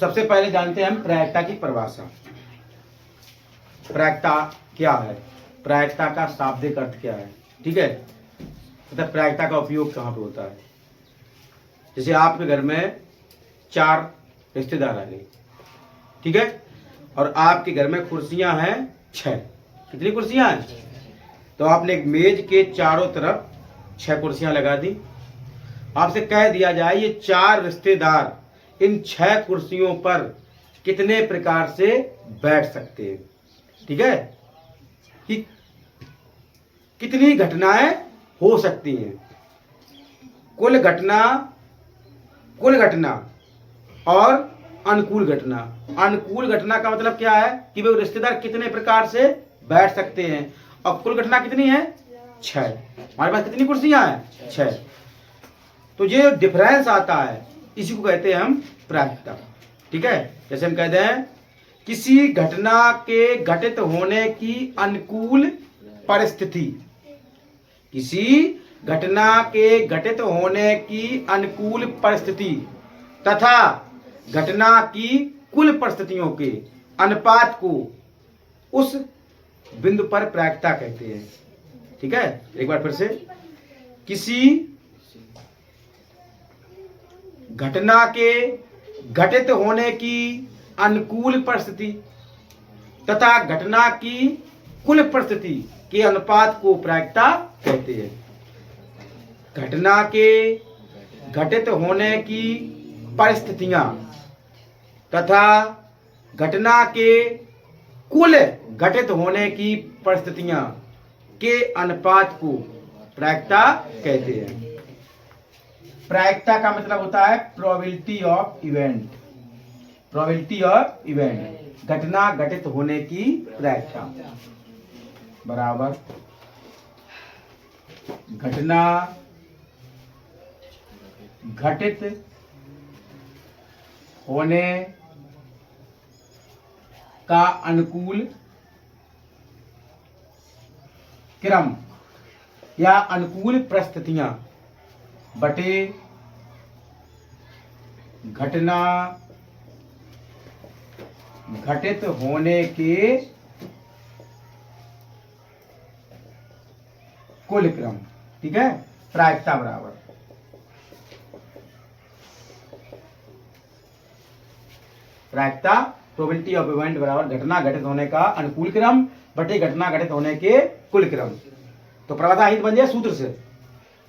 सबसे पहले जानते हैं हम प्रायिकता की परिभाषा। प्रायिकता क्या है, प्रायिकता का शाब्दिक अर्थ क्या है, ठीक है, मतलब प्रायिकता का उपयोग कहाँ पे होता है। जैसे आपके घर में 4 रिश्तेदार आ गए, ठीक है, और आपके घर में कुर्सियां हैं 6। कितनी कुर्सियां हैं? तो आपने एक मेज के चारों तरफ 6 कुर्सियां लगा दी। आपसे कह दिया जाए ये 4 रिश्तेदार इन 6 कुर्सियों पर कितने प्रकार से बैठ सकते हैं, ठीक है, कि कितनी घटनाएं हो सकती हैं। कुल घटना और अनुकूल घटना। अनुकूल घटना का मतलब क्या है कि वे रिश्तेदार कितने प्रकार से बैठ सकते हैं, और कुल घटना कितनी है? 6। हमारे पास कितनी कुर्सियां हैं? 6। तो ये डिफरेंस आता है, इसी को कहते हैं हम प्रायिकता, ठीक है। जैसे हम कहते हैं किसी घटना के घटित होने की अनुकूल परिस्थिति, किसी घटना के घटित होने की अनुकूल परिस्थिति तथा घटना की कुल परिस्थितियों के अनुपात को उस बिंदु पर प्रायिकता कहते हैं, ठीक है। एक बार फिर से, किसी घटना के घटित होने की अनुकूल परिस्थिति तथा घटना की कुल परिस्थिति के अनुपात को प्रायिकता कहते हैं। घटना के घटित होने की परिस्थितियां तथा घटना के कुल घटित होने की परिस्थितियां के अनुपात को प्रायिकता कहते हैं। प्रायिकता का मतलब होता है probability of event. Probability of event, घटना घटित होने की प्रायिकता बराबर घटना घटित होने का अनुकूल क्रम या अनुकूल परिस्थितियां बटे घटना घटित होने के कुल क्रम, ठीक है। प्रायिकता बराबर प्रायिकता प्रोबेबिलिटी ऑफ इवेंट बराबर घटना घटित होने का अनुकूल क्रम बटे घटना घटित होने के कुल क्रम। तो परिभाषा हित बन जाए सूत्र से,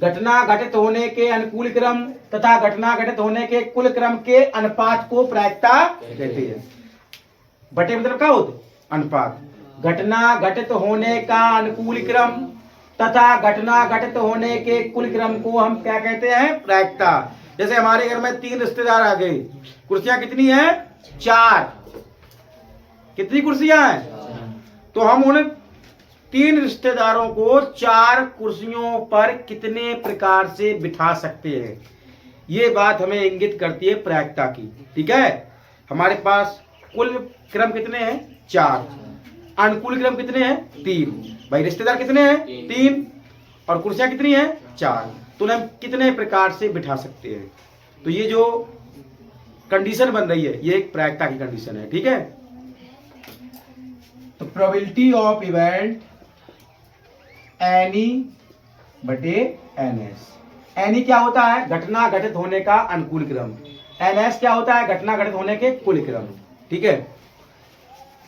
घटना घटित होने के अनुकूल क्रम तथा घटना घटित होने के कुल क्रम के अनुपात को प्रायिकता कहते हैं। बटे मतलब क्या होता? अनुपात। घटना घटित होने का अनुकूल क्रम तथा घटना घटित होने के कुल क्रम को हम क्या कहते हैं? प्रायिकता। जैसे हमारे घर में 3 रिश्तेदार आ गए, कुर्सियां कितनी हैं? 4। कितनी कुर्सियां हैं? तो हम उन 3 रिश्तेदारों को 4 कुर्सियों पर कितने प्रकार से बिठा सकते हैं, ये बात हमें इंगित करती है प्रायिकता की, ठीक है। हमारे पास कुल क्रम कितने हैं? 4। अनुकूल क्रम कितने हैं? 3। भाई रिश्तेदार कितने हैं? 3, और कुर्सियां कितनी हैं? 4। तो हम कितने प्रकार से बिठा सकते हैं। तो ये जो कंडीशन बन रही है ये एक प्रायिकता की कंडीशन है, ठीक है। तो प्रोबेबिलिटी ऑफ इवेंट एनी बटे एनएस। एनी क्या होता है? घटना घटित होने का अनुकूल क्रम। एनएस क्या होता है? घटना घटित होने के कुल क्रम, ठीक है।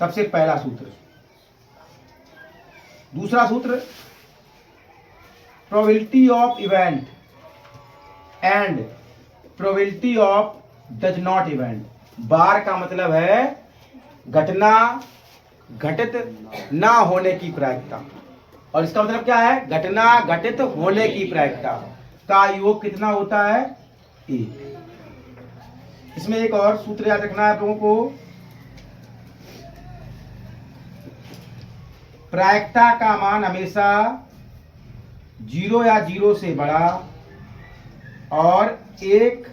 सबसे पहला सूत्र। दूसरा सूत्र, probability of event and probability of does not event. Bar का मतलब है घटना घटित ना होने की प्रायिकता, और इसका मतलब क्या है? घटना घटित होने की प्रायिकता का योग कितना होता है? 1। इसमें एक और सूत्र याद रखना है आप लोगों को, प्रायिकता का मान हमेशा 0 या 0 से बड़ा और 1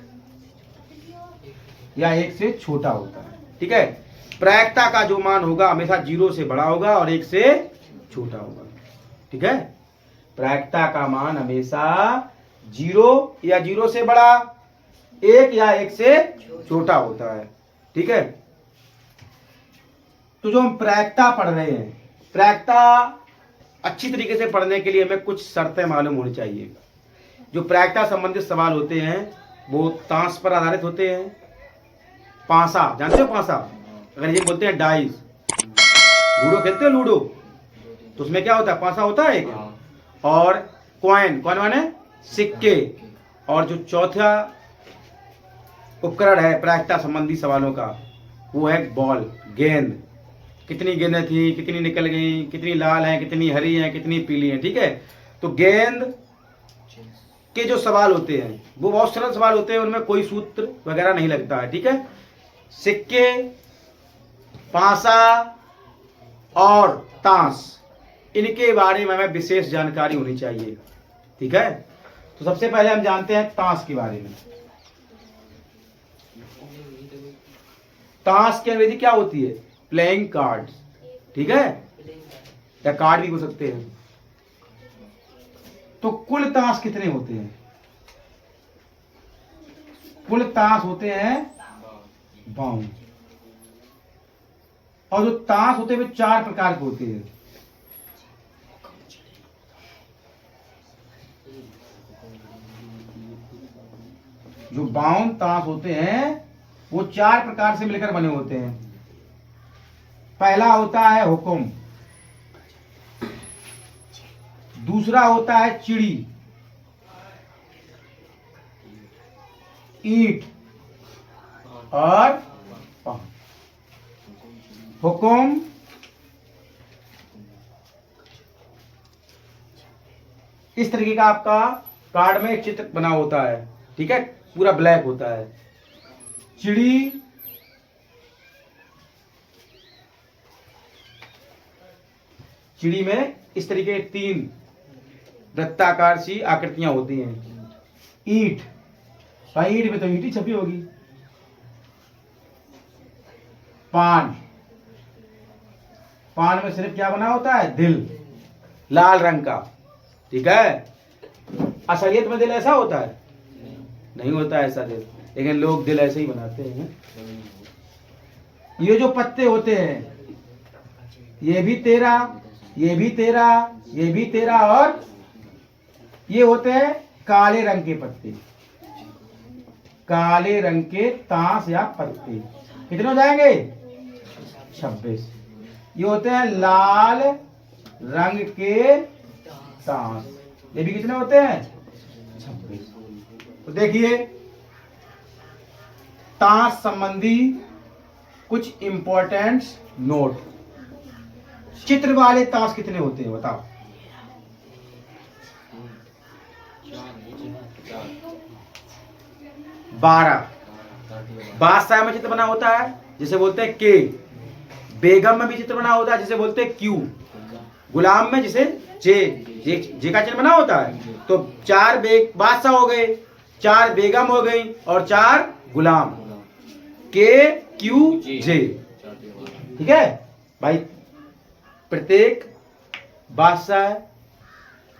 या 1 से छोटा होता है, ठीक है। प्रायिकता का जो मान होगा हमेशा 0 से बड़ा होगा और 1 से छोटा होगा, ठीक है। प्रायिकता का मान हमेशा 0 या 0 से बड़ा, 1 या 1 से छोटा होता है। ठीक है। तो जो हम प्रायिकता पढ़ रहे हैं, प्रायिकता अच्छी तरीके से पढ़ने के लिए हमें कुछ शर्तें मालूम होनी चाहिए। जो प्रायिकता संबंधित सवाल होते हैं वो ताश पर आधारित होते हैं। पांसा, जानते हो पांसा? अगर ये बोलते हैं डाइस, लूडो खेलते हो लूडो, तो उसमें क्या होता है, पांसा होता है एक। और कॉइन, कॉइन माने सिक्के। और जो चौथा उपकरण है प्रायिकता संबंधी सवालों का, वो है बॉल, गेंद। कितनी गेंदें थी, कितनी निकल गई, कितनी लाल हैं, कितनी हरी हैं, कितनी पीली हैं, ठीक है। तो गेंद के जो सवाल होते हैं वो बहुत सरल सवाल होते हैं, उनमें कोई सूत्र वगैरह नहीं लगता है, ठीक है। सिक्के, पांसा और ताश, इनके बारे में हमें विशेष जानकारी होनी चाहिए, ठीक है। तो सबसे पहले हम जानते हैं ताश के बारे में। ताश की अंग्रेजी क्या होती है? प्लेइंग कार्ड, ठीक है, या कार्ड भी हो सकते हैं। तो कुल ताश कितने होते हैं? कुल ताश होते हैं 52। और जो ताश होते हैं वे 4 प्रकार के होते हैं। जो 52 ताश होते हैं वो 4 प्रकार से मिलकर बने होते हैं। पहला होता है हुकुम, दूसरा होता है चिड़ी, ईंट और पान। हुकुम, इस तरीके का आपका कार्ड में एक चित्र बना होता है, ठीक है, पूरा ब्लैक होता है। चिड़ी, चिड़ी में इस तरीके 3 वृत्ताकार सी आकृतियां होती हैं। ईंट, भाई ईंट में तो ईंट ही छपी होगी। पान, पान में सिर्फ क्या बना होता है? दिल, लाल रंग का, ठीक है। असलियत में दिल ऐसा होता है? नहीं होता ऐसा दिल, लेकिन लोग दिल ऐसे ही बनाते हैं। ये जो पत्ते होते हैं, ये भी 13, ये भी 13, ये भी 13, और ये होते हैं काले रंग के पत्ते, काले रंग के ताश या पत्ते। कितने हो जाएंगे? 26। ये होते हैं लाल रंग के ताश, ये भी कितने होते हैं? 26। तो देखिए ताश संबंधी कुछ इंपॉर्टेंट नोट। चित्र वाले ताश कितने होते हैं बताओ? 12। बादशाह में चित्र बना होता है जिसे बोलते हैं के, बेगम में भी चित्र बना होता है जिसे बोलते हैं क्यू, गुलाम में जिसे जे का चिन्ह बना होता है। तो 4 बादशाह हो गए, 4 बेगम हो गई और 4 गुलाम, के क्यू जे, ठीक है भाई। प्रत्येक बादशाह,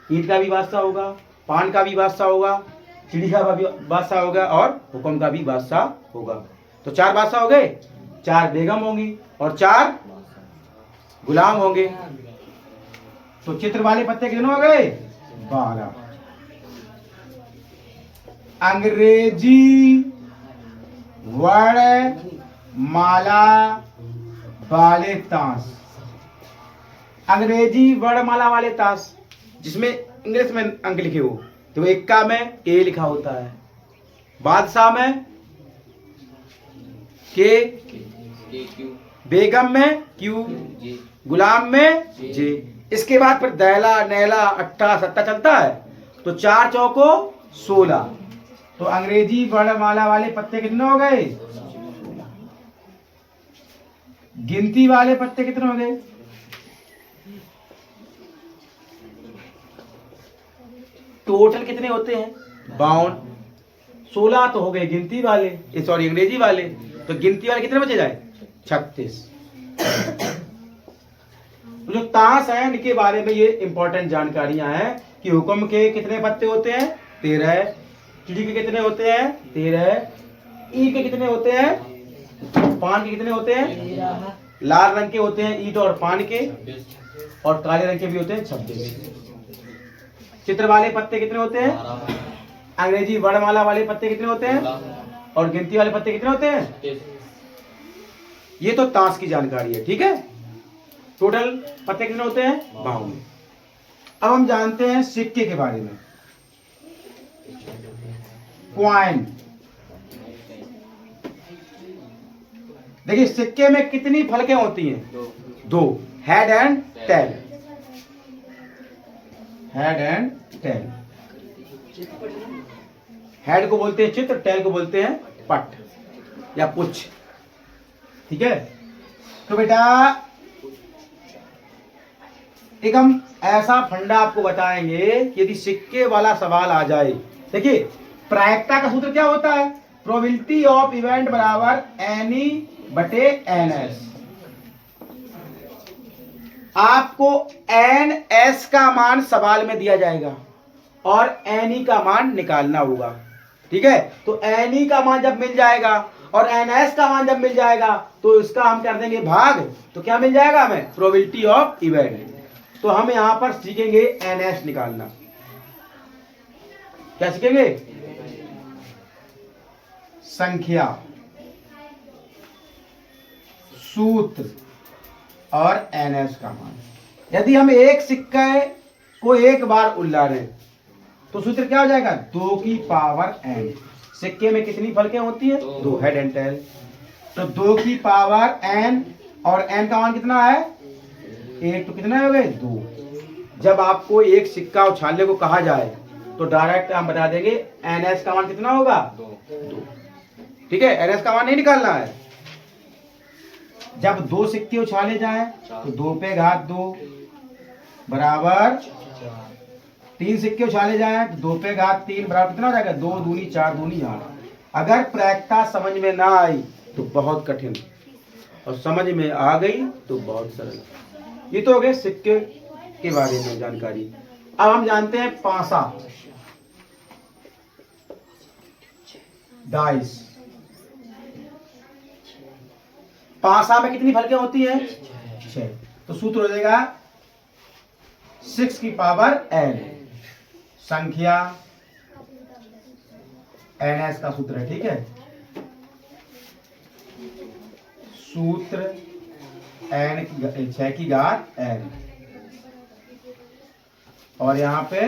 ईंट का भी बादशाह होगा, पान का भी बादशाह होगा, चिड़ी का भी बादशाह होगा और हुक्म का भी बादशाह होगा। तो 4 बादशाह हो गए, 4 बेगम होंगी और 4 गुलाम होंगे। तो चित्र वाले पत्ते कितने हो गए? 12। अंग्रेजी वर्णमाला वाले ताश, अंग्रेजी वर्णमाला वाले ताश जिसमें इंग्लिश में अंक लिखे हो, तो इक्का में ए लिखा होता है, बादशाह में के, बेगम में क्यू, गुलाम में जे। इसके बाद फिर दैला, नैला, अट्ठा, सत्ता चलता है। तो 4 चौको 16। तो अंग्रेजी वर्णमाला वाले पत्ते कितने हो गए? 16। गिनती वाले पत्ते कितने हो गए? टोटल कितने होते हैं? 52। 16 तो हो गए गिनती वाले, सॉरी अंग्रेजी वाले। तो गिनती वाले कितने बचे जाए? 36। तो जो ताश है इनके बारे में ये इंपॉर्टेंट जानकारियां हैं कि हुक्म के कितने पत्ते होते हैं? 13। चिड़ी के कितने होते हैं? 13। ई के कितने होते हैं? 5 पान के कितने होते हैं? लाल रंग के होते हैं ईंट और पान के, और काले रंग के भी होते हैं 26। चित्र वाले पत्ते कितने होते हैं? अंग्रेजी वर्णमाला वाले पत्ते कितने होते हैं? और गिनती वाले पत्ते कितने होते हैं? ये तो ताश की जानकारी है, ठीक है। टोटल पत्ते कितने होते हैं? 52। अब हम जानते हैं सिक्के के बारे में। कॉइन, देखिए सिक्के में कितनी फलकें होती हैं? 2, head and tail. Head and tail. Head को बोलते हैं चित्र, टेल को बोलते हैं पट या पुच्छ, ठीक है। तो बेटा एक हम ऐसा फंडा आपको बताएंगे कि यदि सिक्के वाला सवाल आ जाए, देखिए प्रायिकता का सूत्र क्या होता है? प्रोबेबिलिटी ऑफ इवेंट बराबर एनी बटे एन एस। आपको एन एस का मान सवाल में दिया जाएगा और एन ई का मान निकालना होगा, ठीक है। तो एन ई का मान जब मिल जाएगा और एन एस का मान जब मिल जाएगा तो इसका हम कर देंगे भाग, तो क्या मिल जाएगा हमें? Probability of event. तो हम यहां पर सीखेंगे एन एस निकालना। क्या सीखेंगे? संख्या, सूत्र और एन एस का मान। यदि हम एक सिक्के को एक बार उल्लारें तो सूत्र क्या हो जाएगा? 2 की पावर n। सिक्के में कितनी फलकें होती हैं? 2, हेड एंड टेल। तो 2 की पावर n, और n का मान कितना है? 1। तो कितना हो गए? 2। जब आपको एक सिक्का उछालने को कहा जाए तो डायरेक्ट हम बता देंगे एन एस का मान कितना होगा? 2, ठीक है। एन एस का मान नहीं निकालना है। जब 2 सिक्के उछाले जाएं तो 2 पे घात 2 बराबर 3 सिक्के उछाले जाएं तो 2 पे घात 3 बराबर कितना हो जाएगा? 2 दूनी 4 दूनी 8। अगर प्रायिकता समझ में ना आई तो बहुत कठिन, और समझ में आ गई तो बहुत सरल। ये तो हो गए सिक्के के बारे में जानकारी। अब हम जानते हैं पासा, डाइस। पासा में कितनी फलकें होती हैं? 6। तो सूत्र हो जाएगा 6 की पावर n। संख्या एन एस का सूत्र है, ठीक है। सूत्र n 6 की घात n, और यहां पे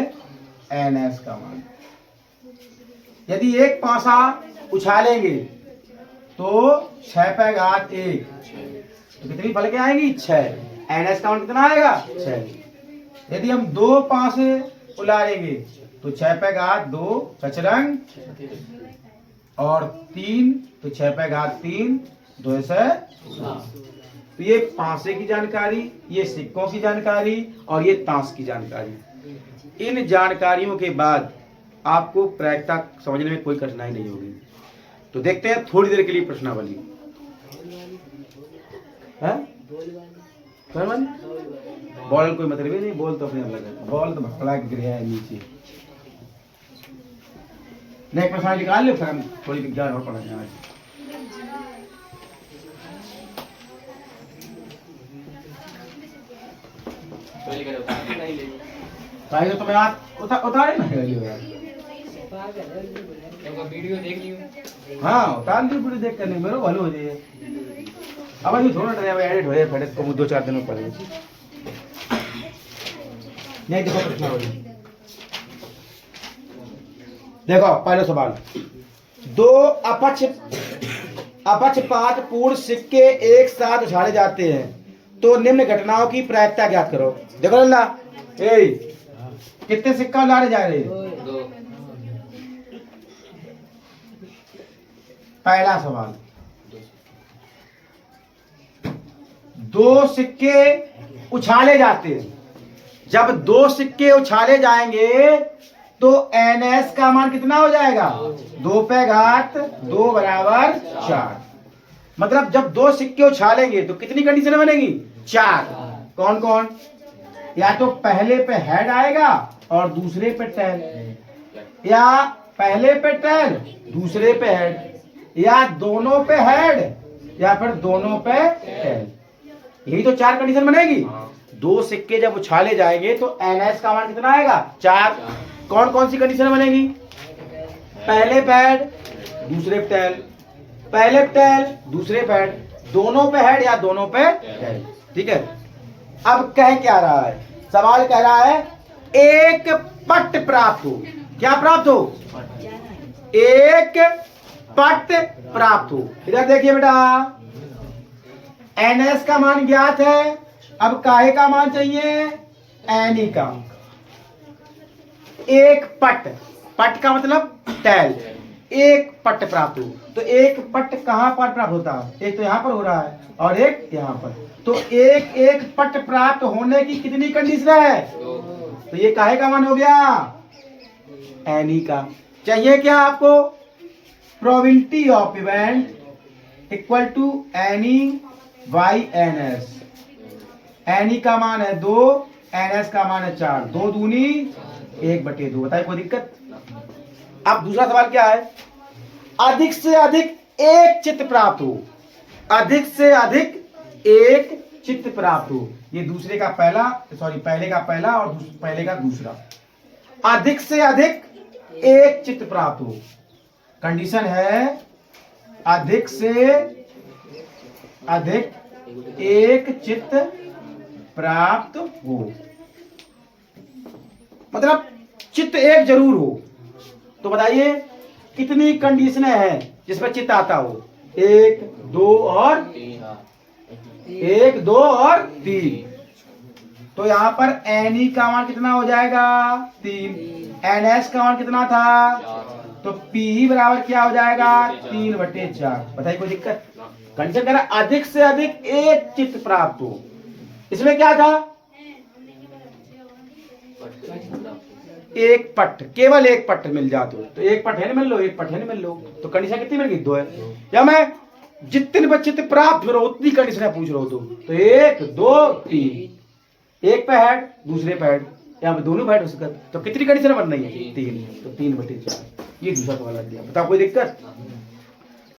एन एस का मान। यदि एक पासा उछालेंगे तो 6 पे घात 1, तो कितनी फलकें आएंगी? 6। एन एस का मान कितना आएगा? 6। यदि हम 2 पासे उलारेंगे तो 6 पे घात 2 कचरंग, और 3 तो 6 पे घात 3 2 से 7। तो ये पासे की जानकारी, ये सिक्कों की जानकारी, और ये ताश की जानकारी। इन जानकारियों के बाद आपको प्रायिकता समझने में कोई कठिनाई नहीं होगी। तो देखते हैं थोड़ी देर के लिए प्रश्नावली। बॉल कोई मतलब ही नहीं, बॉल तो अपने अलग है। बॉल तो भटका के गिरा है नीचे। नेक्स्ट प्रश्न निकाल लो, फिर हम थोड़ी विज्ञान और पढ़ेंगे आज। तो मैं आज उतारे ना यार, वीडियो देख लियो। हाँ उतार ली वीडियो देख कर, नहीं मेरे भलो हो जाए। अब अभी थोड़ा एडिट हो जाए, फिर इसको 2-4 दिन में पढ़ेंगे। नहीं देखो प्रश्नावली, देखो पहले सवाल। 2 अपक्षपात पूर्ण सिक्के एक साथ उछाले जाते हैं तो निम्न घटनाओं की प्रायिकता ज्ञात करो। देखो लल्ला, कितने सिक्का उलारे जा रहे हैं? 2। पहला सवाल, 2 सिक्के उछाले जाते हैं। जब 2 सिक्के उछाले जाएंगे तो एन एस का मान कितना हो जाएगा? 2 पे घात 2 बराबर 4। मतलब जब 2 सिक्के उछालेंगे तो कितनी कंडीशन बनेगी? 4। कौन कौन? या तो पहले पे हेड आएगा और दूसरे पे टेल, या पहले पे टेल दूसरे पे हेड, या दोनों पे हेड या फिर दोनों पे टेल। यही तो 4 कंडीशन बनेगी। 2 सिक्के जब उछाले जाएंगे तो NS का मान कितना आएगा? 4। कौन कौन सी कंडीशन बनेगी? पहले पे हेड दूसरे पे टेल, पहले पे टेल दूसरे पे हेड, दोनों पे हेड या दोनों पे टेल। ठीक है। अब कह क्या रहा है? सवाल कह रहा है एक पट प्राप्त हो। क्या प्राप्त हो? एक पट प्राप्त हो। इधर देखिए बेटा, NS का मान ज्ञात है, अब काहे का मान चाहिए? NE का। एक पट, पट का मतलब टेल, एक पट प्राप्त हो। तो एक पट कहां पर प्राप्त होता है? एक तो यहां पर हो रहा है और एक यहां पर। तो एक एक पट प्राप्त होने की कितनी कंडीशन है? तो ये काहे का मान हो गया? NE का। चाहिए क्या आपको? Probability of event equal to NE by NS। NE का मान है 2, NS का मान है 4, 2 दूनी 1/2। बताइए कोई दिक्कत? अब दूसरा सवाल क्या है? अधिक से अधिक एक चित्त प्राप्त हो। अधिक से अधिक एक चित्त प्राप्त हो। ये दूसरे का पहला, सॉरी पहले का पहला और पहले का दूसरा। अधिक से अधिक एक चित्त प्राप्त हो। कंडीशन है अधिक से अधिक एक चित्त प्राप्त हो, मतलब चित्त एक जरूर हो। तो बताइए कितनी कंडीशनें हैं जिसमें चित्त आता हो? 1, 2 और 1, 2 और 3। तो यहां पर NE का मान कितना हो जाएगा? 3। NS का मान कितना था? तो P बराबर क्या हो जाएगा? 3/4। बताइए कोई दिक्कत? कंडीशन कह रहा है अधिक से अधिक एक चित्त प्राप्त हो। इसमें क्या था? एक पट, केवल एक पट मिल जाते हो। तो एक पट है नहीं मिल लो, एक पट है नहीं मिल लो। तो कंडीशन कितनी मिल गई? 2 है। या मैं जितने बच्चे प्राप्त हो रहा उतनी कंडीशन पूछ रहा हो तो 1, 2, 3। एक पे हेड दूसरे पे हेड, या दोनों पे हेड हो सकता। तो कितनी कंडीशन बन रही है? 3। तो 3/4। ये दूसरा सवाल लग गया। बताओ कोई दिक्कत?